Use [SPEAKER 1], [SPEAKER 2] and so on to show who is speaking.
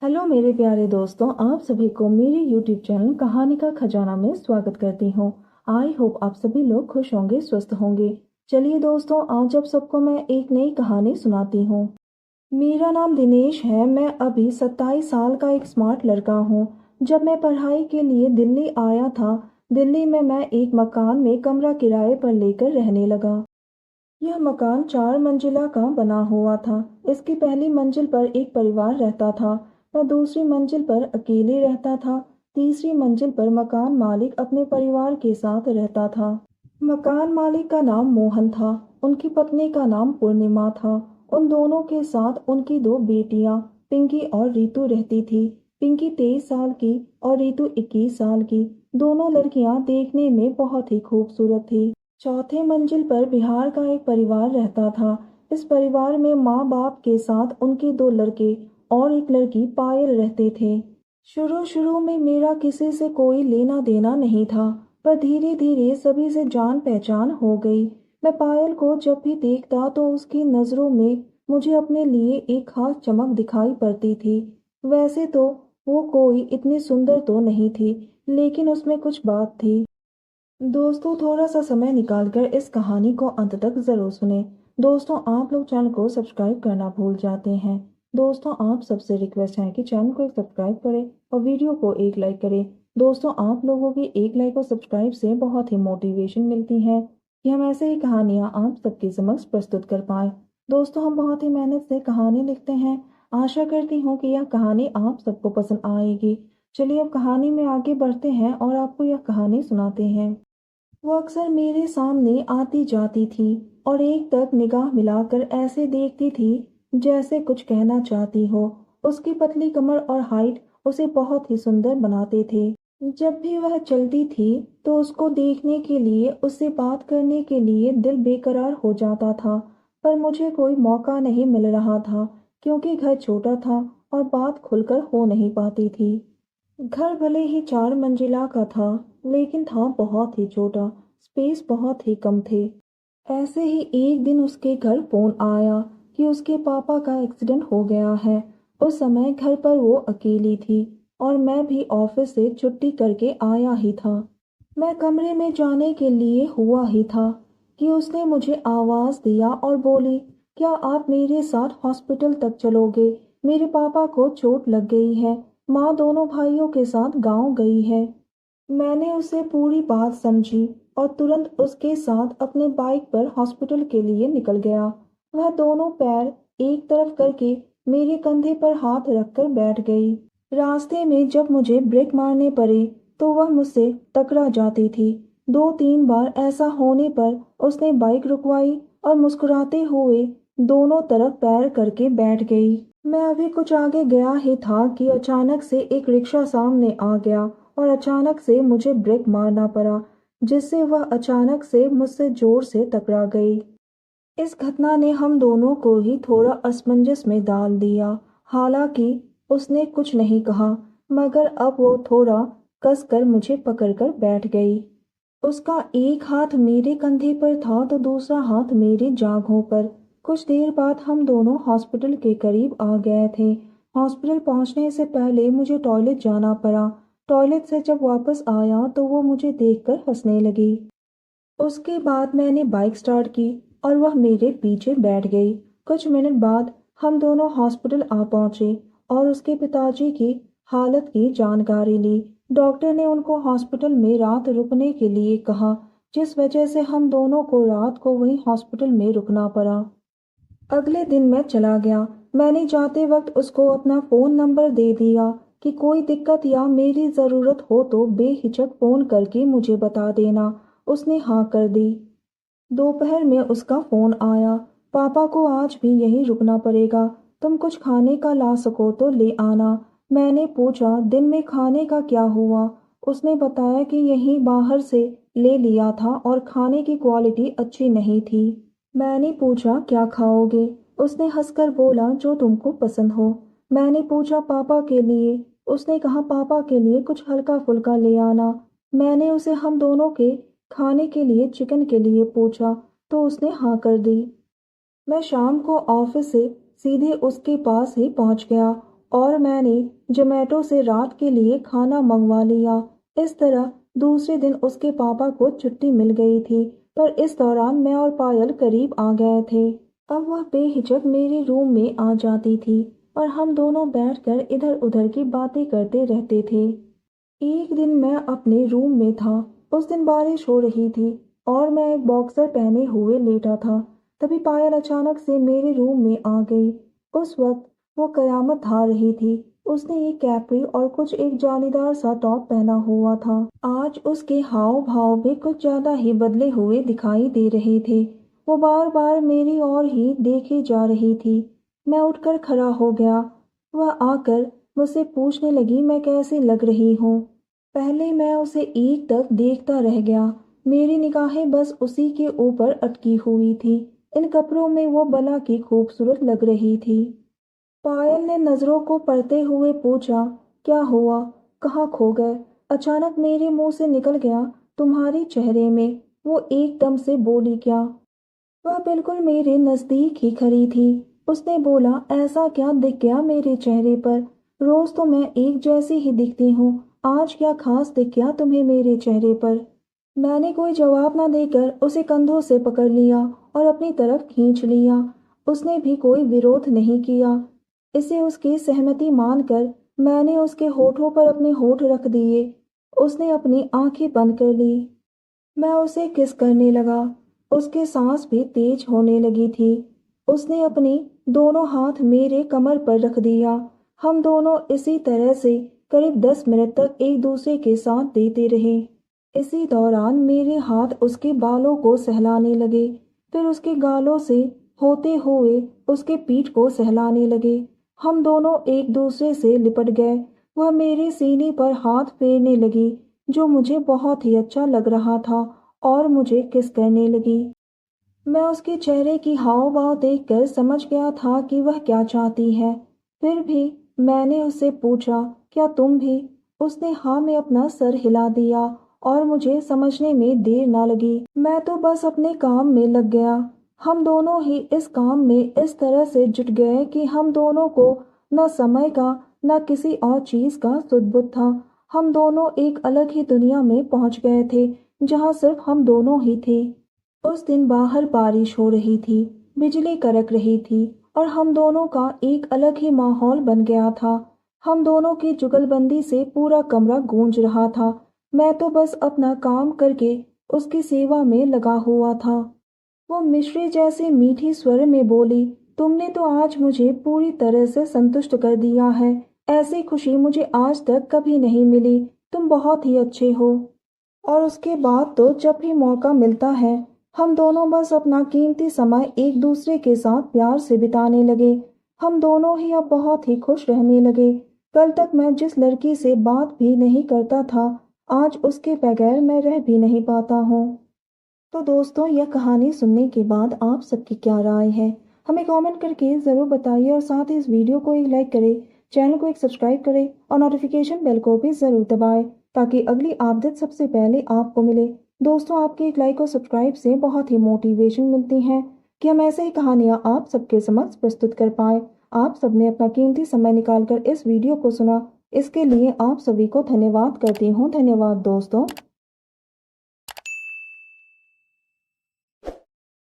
[SPEAKER 1] Hello मेरे प्यारे दोस्तों, आप सभी को मेरे यूट्यूब चैनल कहानी का खजाना में स्वागत करती हूँ। आई होप आप सभी लोग खुश होंगे, स्वस्थ होंगे। चलिए दोस्तों, आज आप सबको मैं एक नई कहानी सुनाती हूँ। मेरा नाम दिनेश है। मैं अभी 27 साल का एक स्मार्ट लड़का हूँ। जब मैं पढ़ाई के लिए दिल्ली आया था, दिल्ली में मैं एक मकान में कमरा किराए पर लेकर रहने लगा। यह मकान 4 मंजिला का बना हुआ था। इसकी पहली मंजिल पर एक परिवार रहता था। मैं दूसरी मंजिल पर अकेले रहता था। तीसरी मंजिल पर मकान मालिक अपने परिवार के साथ रहता था। मकान मालिक का नाम मोहन था। उनकी पत्नी का नाम पूर्णिमा था। उन दोनों के साथ उनकी दो बेटियां पिंकी और रीतू रहती थी। पिंकी 23 साल की और रीतू 21 साल की। दोनों लड़कियां देखने में बहुत ही खूबसूरत थी। चौथे मंजिल पर बिहार का एक परिवार रहता था। इस परिवार में माँ बाप के साथ उनके दो लड़के और एक लड़की पायल रहते थे। शुरू शुरू में मेरा किसी से कोई लेना देना नहीं था, पर धीरे धीरे सभी से जान पहचान हो गई। मैं पायल को जब भी देखता तो उसकी नज़रों में मुझे अपने लिए एक खास चमक दिखाई पड़ती थी। वैसे तो वो कोई इतनी सुंदर तो नहीं थी, लेकिन उसमें कुछ बात थी। दोस्तों, थोड़ा सा समय निकालकर इस कहानी को अंत तक ज़रूर सुने। दोस्तों, आप लोग चैनल को सब्सक्राइब करना भूल जाते हैं। दोस्तों, आप सबसे रिक्वेस्ट है कि चैनल को एक सब्सक्राइब करें और वीडियो को एक लाइक करें। दोस्तों, आप लोगों की एक लाइक और सब्सक्राइब से बहुत ही मोटिवेशन मिलती है कि हम ऐसे ही कहानियाँ आप सबके समक्ष प्रस्तुत कर पाए। दोस्तों, हम बहुत ही मेहनत से कहानी लिखते हैं। आशा करती हूँ कि यह कहानी आप सबको पसंद आएगी। चलिए अब कहानी में आगे बढ़ते हैं और आपको यह कहानी सुनाते हैं। वो अक्सर मेरे सामने आती जाती थी और एक तक निगाह मिलाकर ऐसे देखती थी जैसे कुछ कहना चाहती हो। उसकी पतली कमर और हाइट उसे बहुत ही सुंदर बनाते थे। जब भी वह चलती थी तो उसको देखने के लिए, उससे बात करने के लिए दिल बेकरार हो जाता था। पर मुझे कोई मौका नहीं मिल रहा था, क्योंकि घर छोटा था और बात खुलकर हो नहीं पाती थी। घर भले ही 4 मंजिला का था, लेकिन था बहुत ही छोटा। स्पेस बहुत ही कम थे। ऐसे ही एक दिन उसके घर फोन आया कि उसके पापा का एक्सीडेंट हो गया है। उस समय घर पर वो अकेली थी और मैं भी ऑफिस से छुट्टी करके आया ही था। मैं कमरे में जाने के लिए हुआ ही था कि उसने मुझे आवाज दिया और बोली, क्या आप मेरे साथ हॉस्पिटल तक चलोगे? मेरे पापा को चोट लग गई है। माँ दोनों भाइयों के साथ गांव गई है। मैंने उसे पूरी बात समझी और तुरंत उसके साथ अपने बाइक पर हॉस्पिटल के लिए निकल गया। वह दोनों पैर एक तरफ करके मेरे कंधे पर हाथ रखकर बैठ गई। रास्ते में जब मुझे ब्रेक मारने पड़े तो वह मुझसे टकरा जाती थी। 2-3 बार ऐसा होने पर उसने बाइक रुकवाई और मुस्कुराते हुए दोनों तरफ पैर करके बैठ गई। मैं अभी कुछ आगे गया ही था कि अचानक से एक रिक्शा सामने आ गया और अचानक से मुझे ब्रेक मारना पड़ा, जिससे वह अचानक से मुझसे जोर से टकरा गई। इस घटना ने हम दोनों को ही थोड़ा असमंजस में डाल दिया। हालांकि उसने कुछ नहीं कहा, मगर अब वो थोड़ा कसकर मुझे पकड़कर बैठ गई। उसका एक हाथ मेरे कंधे पर था तो दूसरा हाथ मेरी जांघों पर। कुछ देर बाद हम दोनों हॉस्पिटल के करीब आ गए थे। हॉस्पिटल पहुंचने से पहले मुझे टॉयलेट जाना पड़ा। टॉयलेट से जब वापस आया तो वो मुझे देखकर हंसने लगी। उसके बाद मैंने बाइक स्टार्ट की और वह मेरे पीछे बैठ गई। कुछ मिनट बाद हम दोनों हॉस्पिटल आ पहुंचे और उसके पिताजी की हालत की जानकारी ली। डॉक्टर ने उनको हॉस्पिटल में रात रुकने के लिए कहा, जिस वजह से हम दोनों को रात को वहीं हॉस्पिटल में रुकना पड़ा। अगले दिन मैं चला गया। मैंने जाते वक्त उसको अपना फ़ोन नंबर दे दिया कि कोई दिक्कत या मेरी ज़रूरत हो तो बेहिचक फ़ोन करके मुझे बता देना। उसने हाँ कर दी। दोपहर में उसका फ़ोन आया, पापा को आज भी यहीं रुकना पड़ेगा। तुम कुछ खाने का ला सको तो ले आना। मैंने पूछा, दिन में खाने का क्या हुआ? उसने बताया कि यहीं बाहर से ले लिया था और खाने की क्वालिटी अच्छी नहीं थी। मैंने पूछा, क्या खाओगे? उसने हंसकर बोला, जो तुमको पसंद हो। मैंने पूछा, पापा के लिए? उसने कहा, पापा के लिए कुछ हल्का फुल्का ले आना। मैंने उसे हम दोनों के खाने के लिए चिकन के लिए पूछा तो उसने हाँ कर दी। मैं शाम को ऑफिस से सीधे उसके पास ही पहुंच गया और मैंने जोमेटो से रात के लिए खाना मंगवा लिया। इस तरह दूसरे दिन उसके पापा को छुट्टी मिल गई थी, पर इस दौरान मैं और पायल करीब आ गए थे। अब वह बेहिचक मेरे रूम में आ जाती थी और हम दोनों बैठकर इधर उधर की बातें करते रहते थे। एक दिन मैं अपने रूम में था। उस दिन बारिश हो रही थी और मैं एक बॉक्सर पहने हुए लेटा था। तभी पायल अचानक से मेरे रूम में आ गई। उस वक्त वो कयामत ढा रही थी। उसने एक कैप्री और कुछ एक जालीदार सा टॉप पहना हुआ था। आज उसके हाव भाव भी कुछ ज्यादा ही बदले हुए दिखाई दे रहे थे। वो बार बार मेरी ओर ही देखे जा रही थी। मैं उठकर खड़ा हो गया। वह आकर मुझसे पूछने लगी मैं कैसी लग रही हूँ। पहले मैं उसे एक टक देखता रह गया। मेरी निगाहें बस उसी के ऊपर अटकी हुई थी। इन कपड़ों में वो भला की खूबसूरत लग रही थी। पायल ने नजरों को पढ़ते हुए पूछा, क्या हुआ, कहाँ खो गए? अचानक मेरे मुंह से निकल गया, तुम्हारे चेहरे में। वो एकदम से बोली, क्या? वह बिल्कुल मेरे नजदीक ही खड़ी थी। उसने बोला, ऐसा क्या दिख गया मेरे चेहरे पर? रोज तो मैं एक जैसी ही दिखती हूँ, आज क्या खास दिख गया तुम्हें मेरे चेहरे पर? मैंने कोई जवाब न देकर उसे कंधों से पकड़ लिया और अपनी तरफ खींच लिया। उसने भी कोई विरोध नहीं किया। इसे उसकी सहमति मानकर मैंने उसके होठों पर अपने होठ रख दिए। उसने अपनी आंखें बंद कर ली। मैं उसे किस करने लगा। उसके सांस भी तेज होने लगी थी। उसने अपनी दोनों हाथ मेरे कमर पर रख दिया। हम दोनों इसी तरह से करीब 10 मिनट तक एक दूसरे के साथ देते रहे। इसी दौरान मेरे हाथ उसके बालों को सहलाने लगे, फिर उसके गालों से होते हुए उसके पीठ को सहलाने लगे। हम दोनों एक दूसरे से लिपट गए। वह मेरे सीने पर हाथ फेरने लगी, जो मुझे बहुत ही अच्छा लग रहा था, और मुझे किस करने लगी। मैं उसके चेहरे की हाव भाव देखकर समझ गया था कि वह क्या चाहती है। फिर भी मैंने उससे पूछा, क्या तुम भी? उसने हाँ में अपना सर हिला दिया और मुझे समझने में देर ना लगी। मैं तो बस अपने काम में लग गया। हम दोनों ही इस काम में इस तरह से जुट गए कि हम दोनों को न समय का न किसी और चीज का सुध-बुध था। हम दोनों एक अलग ही दुनिया में पहुंच गए थे, जहां सिर्फ हम दोनों ही थे। उस दिन बाहर बारिश हो रही थी, बिजली कड़क रही थी और हम दोनों का एक अलग ही माहौल बन गया था। हम दोनों की जुगलबंदी से पूरा कमरा गूंज रहा था। मैं तो बस अपना काम करके उसकी सेवा में लगा हुआ था। वो मिश्री जैसे मीठी स्वर में बोली, तुमने तो आज मुझे पूरी तरह से संतुष्ट कर दिया है। ऐसी खुशी मुझे आज तक कभी नहीं मिली। तुम बहुत ही अच्छे हो। और उसके बाद तो जब भी मौका मिलता है, हम दोनों बस अपना कीमती समय एक दूसरे के साथ प्यार से बिताने लगे। हम दोनों ही अब बहुत ही खुश रहने लगे। कल तक मैं जिस लड़की से बात भी नहीं करता था, आज उसके बगैर मैं रह भी नहीं पाता हूँ। तो दोस्तों, यह कहानी सुनने के बाद आप सबकी क्या राय है, हमें कमेंट करके ज़रूर बताइए और साथ ही इस वीडियो को एक लाइक करें, चैनल को एक सब्सक्राइब करें और नोटिफिकेशन बेल को भी ज़रूर दबाएं, ताकि अगली अपडेट सबसे पहले आपको मिले। दोस्तों, आपके एक लाइक और सब्सक्राइब से बहुत ही मोटिवेशन मिलती है कि हम ऐसे ही कहानियाँ आप सबके समक्ष प्रस्तुत कर पाएँ। आप सबने अपना कीमती समय निकाल कर इस वीडियो को सुना, इसके लिए आप सभी को धन्यवाद करती हूँ। धन्यवाद दोस्तों।